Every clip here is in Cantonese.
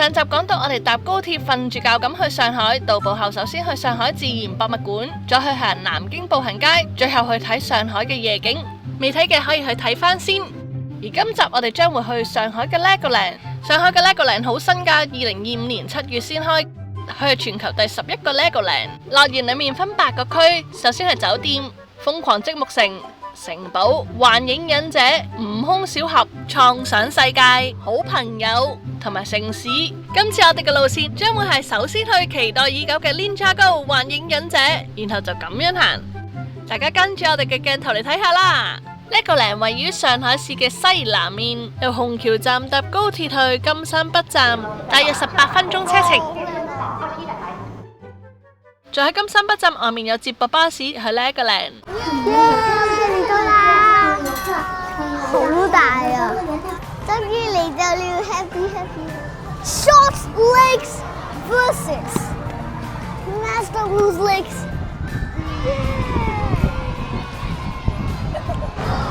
上集講到我哋搭高鐵瞓住覺咁去上海，到埗後首先去上海自然博物館，再去行南京步行街，最後去睇上海嘅夜景。未睇嘅可以去睇翻先。而今集我哋將會去上海嘅 Legoland。上海嘅 Legoland 好新㗎，2025年7月先開，佢係全球第11個 Legoland。樂園裏面分8個區，首先係酒店、瘋狂積木城、城堡、幻影忍者、悟空小盒、創想世界、好朋友同埋城市。今次我哋嘅路線將會係首先去期待已久嘅 Ninjago 幻影忍者，然後就咁樣行。大家跟住我哋嘅鏡頭嚟睇下啦。Legoland位於上海市嘅西南面，由虹橋站搭高鐵去金山北站，大約18分鐘車程。再喺金山北站外面有接駁巴士去 Legoland。嚟到啦，好大啊！終於嚟到了 ，happy happy。Short Lakes versus Master Who's Lakes。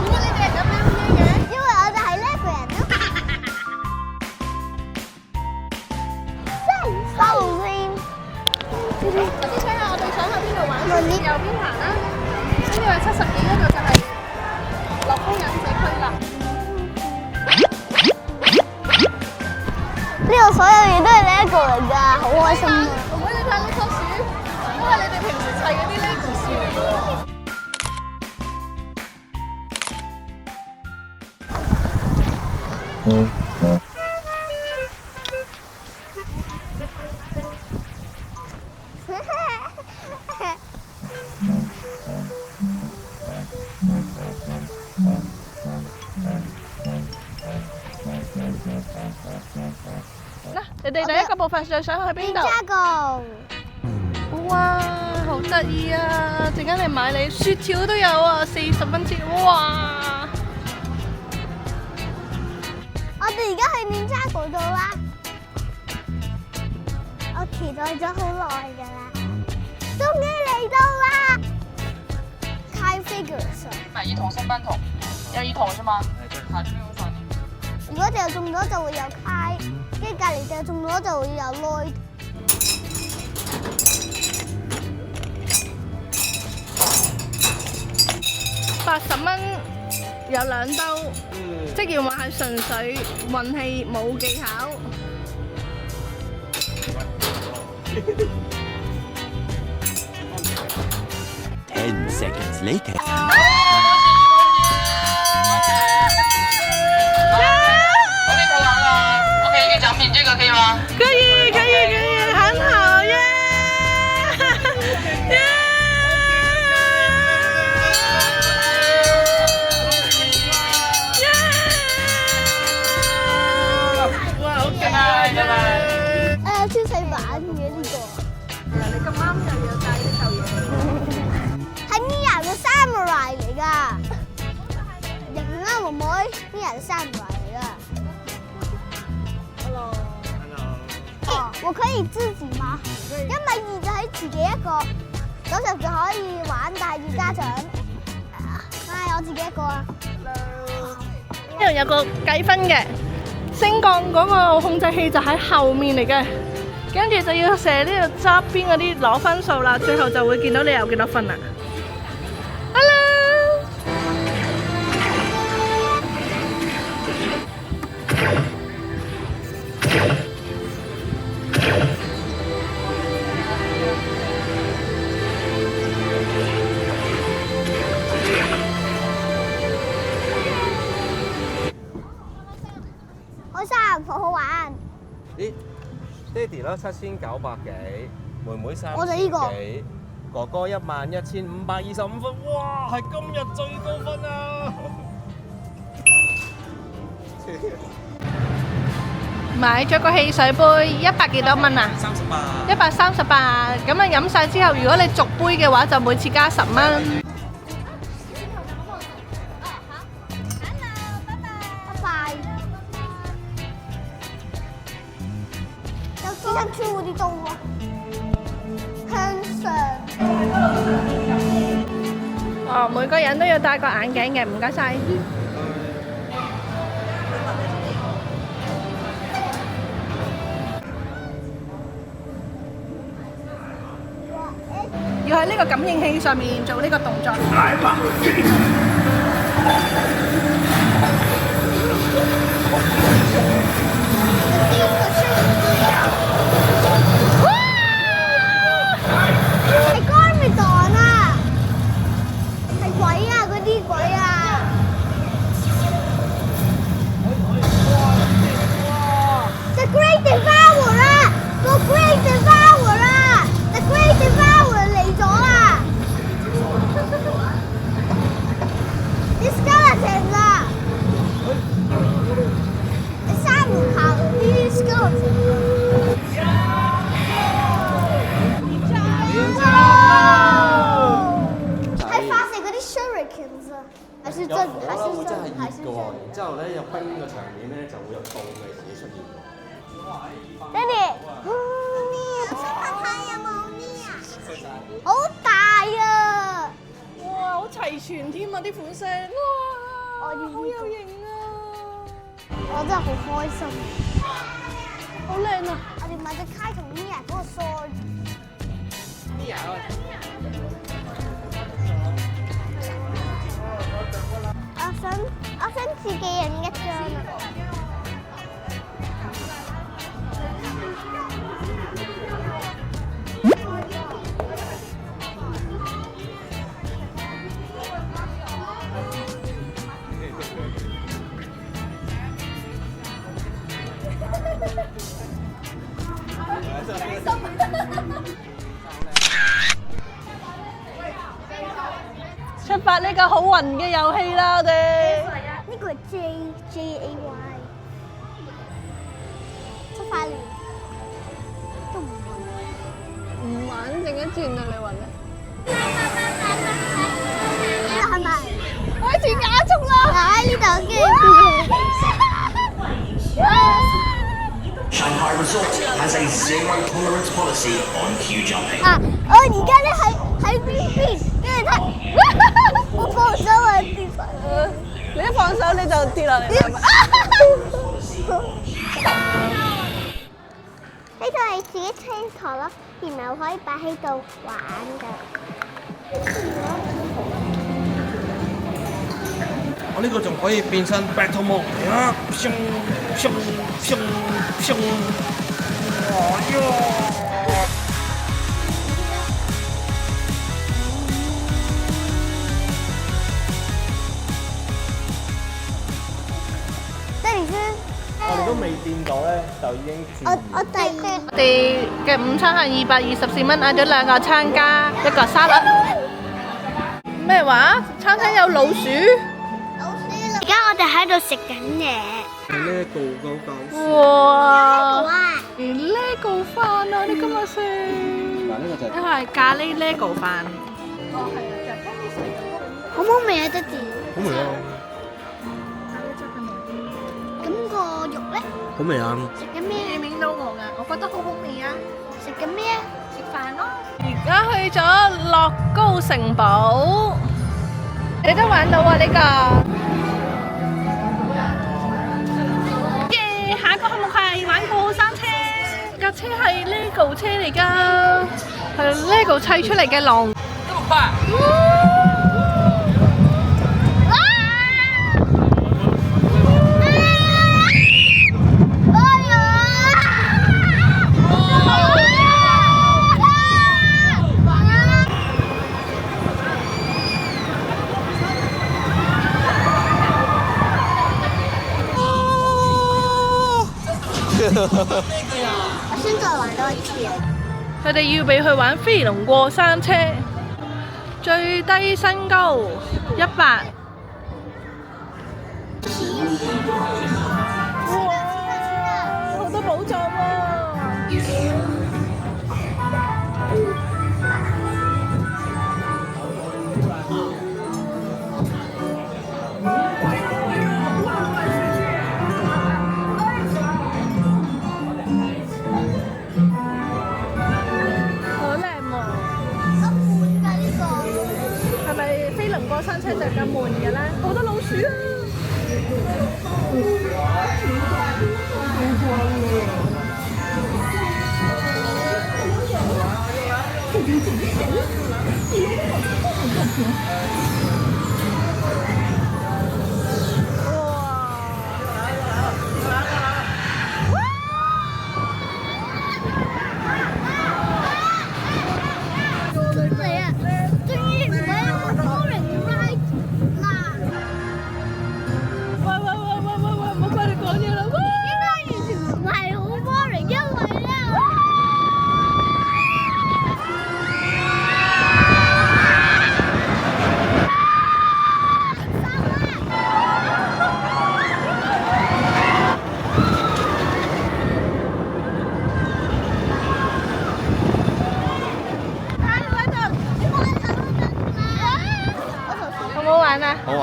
點解你哋係咁樣嘅？因為我哋係 Legoland 咯。收先。先睇下我哋想去邊度玩，右邊行啦。跟住去70幾嗰度就係樂高忍者區啦。呢度所有嘢都係 Lego 嚟㗎，好開心啊！妹妹，你睇呢棵樹，都係你哋平時砌嗰啲 Lego 樹嚟嘅喎。你哋第一個部分最想去邊度？ Ninjago。哇，好得意啊！陣間嚟買你雪條都有啊，40蚊切，哇！我哋而家去 Ninjago 度啦，我期待咗好耐㗎啦，終於嚟到啦 ！Kai Figures。買一桶送半桶，要1桶是嗎？好，這邊我掃你。如果掉中咗就會有 Kai，跟住隔離掉中咗就會有 Lloyd。80蚊有2兜，即係話係純粹運氣冇技巧。10 seconds later. OK，投完了。OK，一個獎品，這個可以嗎？可以，很好耶！哇，好勁啊！拜拜。超細版嘅呢個。你咁啱又有帶呢嚿嘢。係 Mia 嘅 Samurai 嚟㗎，人啦妹妹 ，Mia 嘅 Samurai 嚟㗎。Hello。哦，我可以自己嗎？因為2就係自己一個，90就可以玩，但係要家長。我自己一個啊。呢度有個計分嘅，升降嗰個控制器就喺後面嚟嘅，跟住就要射呢度側邊嗰啲攞分數啦，最後就會見到你有幾多分啦。Hello。開心，好好玩。咦，爹哋啦7900幾，妹妹3我就呢個幾，哥哥11525分，哇，係今日最高分啊！買咗個汽水杯100幾多蚊啊？138。咁啊飲晒之後，如果你續杯嘅話，就每次加10蚊。有支珍珠嗰啲刀喎，向上。哦，每個人都要戴個眼鏡嘅，唔該晒。喺呢個感應器上面做呢個動作。係 Garmadon 啊，係鬼啊，嗰啲鬼啊！The Great Devourer 啊，The Great Devourer 啊，The Great Devourer 嚟咗啦！The Skeletons 啊，你閂門口啲 Skeletons。係發射嗰啲 shurikens 啊，還是真，還是真，還是真。然之後咧有冰嘅場面咧就會有凍嘅事出現。爹哋，我想睇睇有冇呢啊？好大啊！哇，好齊全添啊啲款式，哇，好有型啊！我真係好開心，好靚啊！我哋買隻 Kai 同 Mia 嗰個 sword。我想自己影一張啊！出發呢個好暈嘅遊戲啦，我哋。呢個係 JAY，出發了，都唔暈。唔玩剩一轉啊！你暈啊？係咪？開始加速啦！喺呢度嘅。Shanghai Resort has a zero tolerance policy on queue jumping. 啊！我而家咧喺邊，跟住睇，我放手啊跌落嚟。你一放手你就跌落嚟啦。呢度係自己清台咯，然後可以擺喺度玩㗎。我呢個仲可以變身 Battle Mode 啊！砰砰砰砰！哇呀！爹哋先，我哋都未掂到咧，就已經我第二。我哋嘅午餐係224蚊，嗌咗2個餐加一個沙律。咩話？餐廳有老鼠？而家我哋喺度食緊嘢。係呢個狗狗。哇！哇！連 Lego 飯啊！你今日食？嗱，呢個就係呢個係咖喱 Lego 飯。好唔好味啊，爹哋？好味啊！咁個肉咧？好味啊！食緊咩？你面到我㗎，我覺得好好味啊！食緊咩啊？食飯咯。而家去咗樂高城堡，你都玩到啊呢個。耶！下一個項目係玩過山車，架車係 Lego 車嚟㗎，係 Lego 砌出嚟嘅龍。這麼快？我想再玩多一次啊！佢哋要俾佢玩飛龍過山車，最低身高100。哇！好多寶藏喎！好靚喎！係咪飛龍過山車就咁悶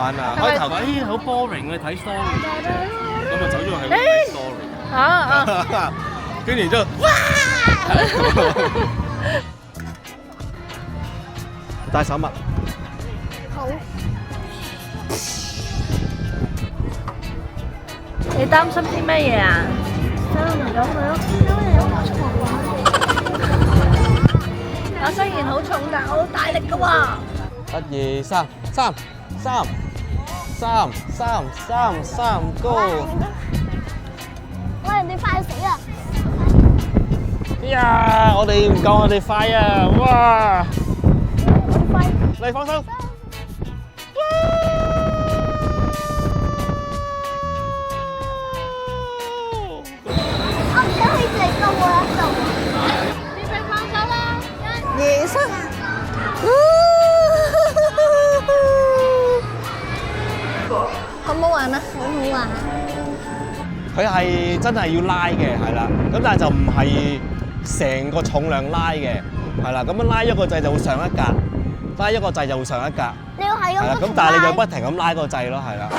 玩啊！係咪開頭好 boring 去睇 story 嘅啫，咁啊走咗去睇 story。啊！跟住然之後，戴手襪。好。你擔心啲咩嘢啊？我雖然好重，但我好大力噶喎。 1、2、3，3 ，Go！ 哇！人哋快死啦！呀！我哋唔夠我哋快啊！哇！快！嚟放手！我唔想去最高嗰一度。你快放手啦！野生。好唔好玩啊？好好玩。佢係真係要拉嘅，係啦。咁但係就唔係成個重量拉嘅，係啦。咁樣拉一個掣就會上一格，拉一個掣就會上一格。你要係係啦。咁咁但係你就不停咁拉個掣咯，係啦。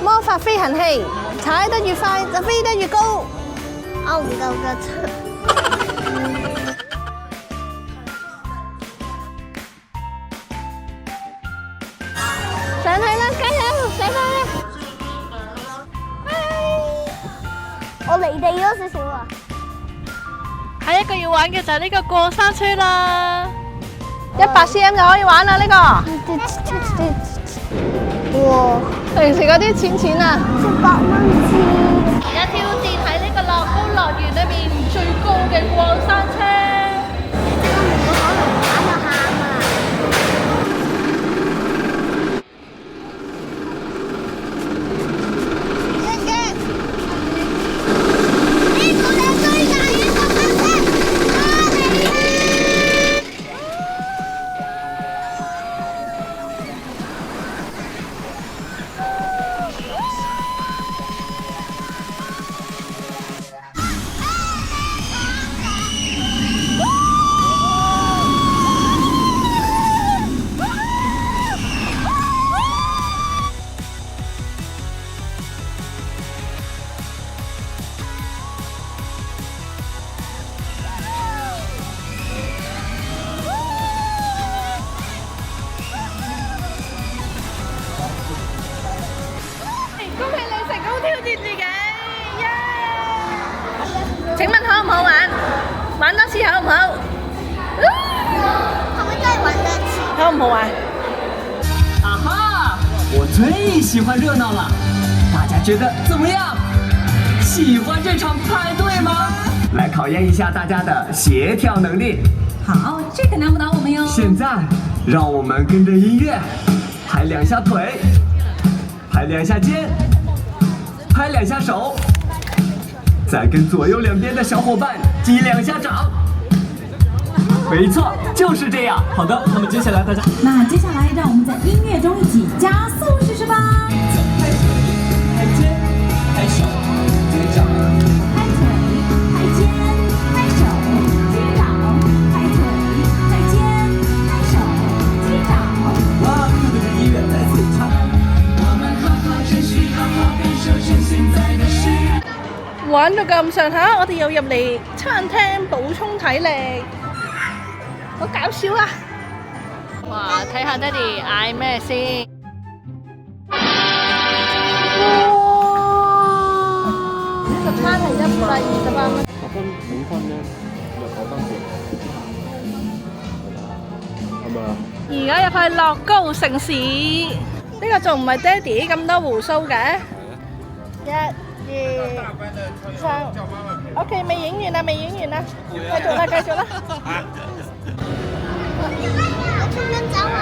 魔法飛行器，踩得越快就飛得越高。我唔夠㗎。上去啦，加油，上去啦！我離地咗少少啊！下一個要玩嘅就係呢個過山車啦，100cm 就可以玩啦呢個。哇！平時嗰啲錢啊，700蚊次。而家挑戰喺呢個樂高樂園裏面最高嘅過山車。我可能玩到喊啊！恭喜你成功挑戰自己，耶！請問好唔好玩？玩多次好唔好？可唔可以再玩多次？好唔好玩？啊哈！我最喜欢热闹了，大家觉得怎么样？喜欢这场派对吗？来考验一下大家的协调能力。好，这可难不倒我们哟。现在，让我们跟着音乐，拍2下腿，拍2下肩，拍2下手，再跟左右两边的小伙伴击2下掌。没错，就是这样。好的，那么接下来大家，那接下来让我们在音乐中一起加速试试吧。拍腿、拍肩、拍手、接掌。拍腿、拍肩、拍手、击掌。拍腿、拍肩、拍手、击掌。哇，跟着音乐在最唱。我们好好珍惜，好好感受趁现在的事。玩到咁上下，我哋又入嚟餐廳補充體力，好搞笑啊！哇，睇下爹哋嗌咩先？呢個餐係128蚊。分5分咧，就9分半，係咪啊？而家入去樂高城市，呢個仲唔係爹哋咁多胡鬚嘅？1、2、3 ，OK， 未影完啦，未影完啦，繼續啦，繼續啦。我衝緊走啊！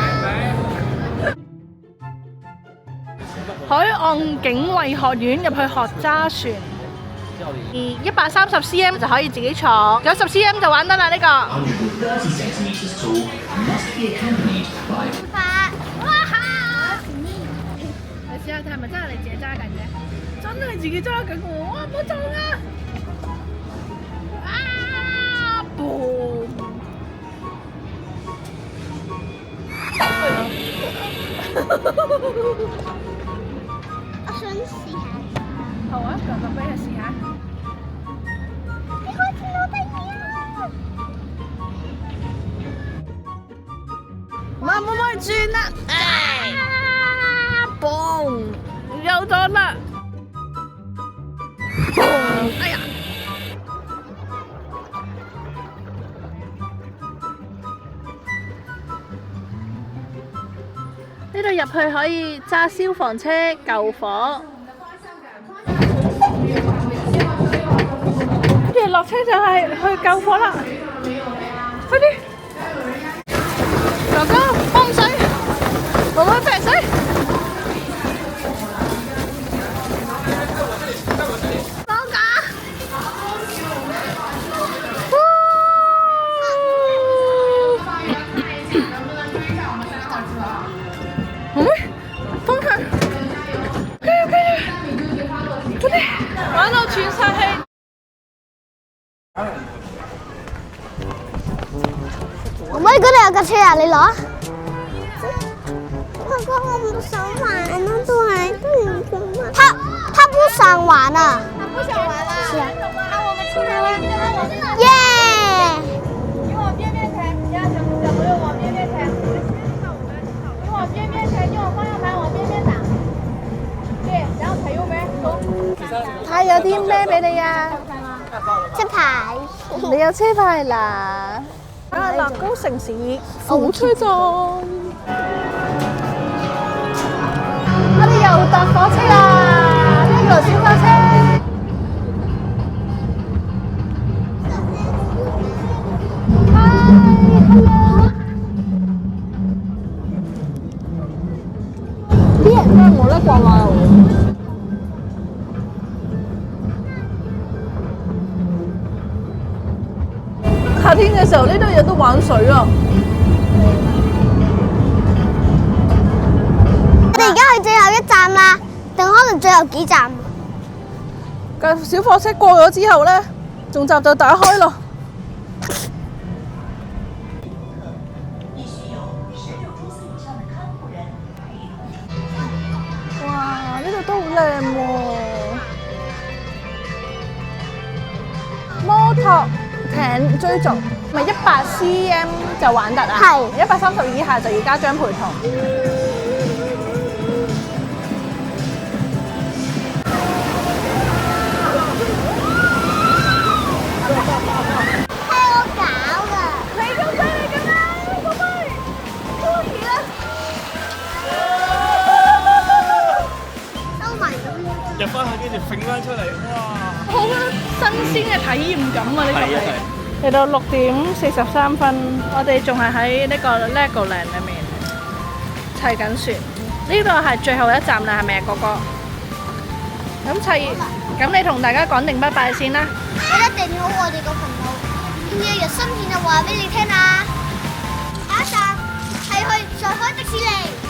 海岸警衛學院入去學揸船，而130cm 就可以自己坐，90cm 就玩得啦呢個。哇哈！你試下睇係咪真係你自己揸緊嘅？真係自己揸緊喎！哇，唔好撞啊！啊！boom！我想試下。好啊，哥哥俾佢試下。你開始攞第二啦！慢慢轉啦，嘣，有咗啦，嘣，哎呀！呢度入去可以揸消防車救火，跟住落車就係去救火啦，快啲！哥哥幫水，妹妹劈水。放假。妹妹，放下。OK，快啲，玩到喘晒氣。妹妹嗰度有架車啊，你攞。哥哥，我唔想玩啊，都唔想玩。他不想玩啊。不想玩啦。是啊。那我們出來玩，耶！你往邊邊停，小朋友往邊邊停。你往邊邊停，用方向盤往邊邊打。對，然後踩右邊，走。睇有啲咩俾你啊？車牌。你有車牌啦！啊，樂高城市火車站，我哋又搭火車啦！呢個小火車。啲人真係冇得掛話喎。夏天嘅時候，呢度有得玩水啊！我哋而家去最後一站啦，定可能最後幾站？架小火車過咗之後呢，仲閘就打開咯。哇！呢度都好靚喎，摩托艇追逐，咪100cm 就玩得啊？係130以下就要加張陪同。係我搞㗎。你咁犀利㗎啦，寶貝！可以啦。收埋咗呢個。入翻去跟住揈翻出嚟，哇！好新鮮嘅體驗感啊！呢個係嚟到6:43，我哋仲係喺呢個 Legoland 裏面砌緊船。呢度係最後一站啦，係咪啊，哥哥？咁砌，咁你同大家講定拜拜先啦。記得訂閱好我哋個頻道，要有新片就話俾你聽啦。下一站係去上海迪士尼。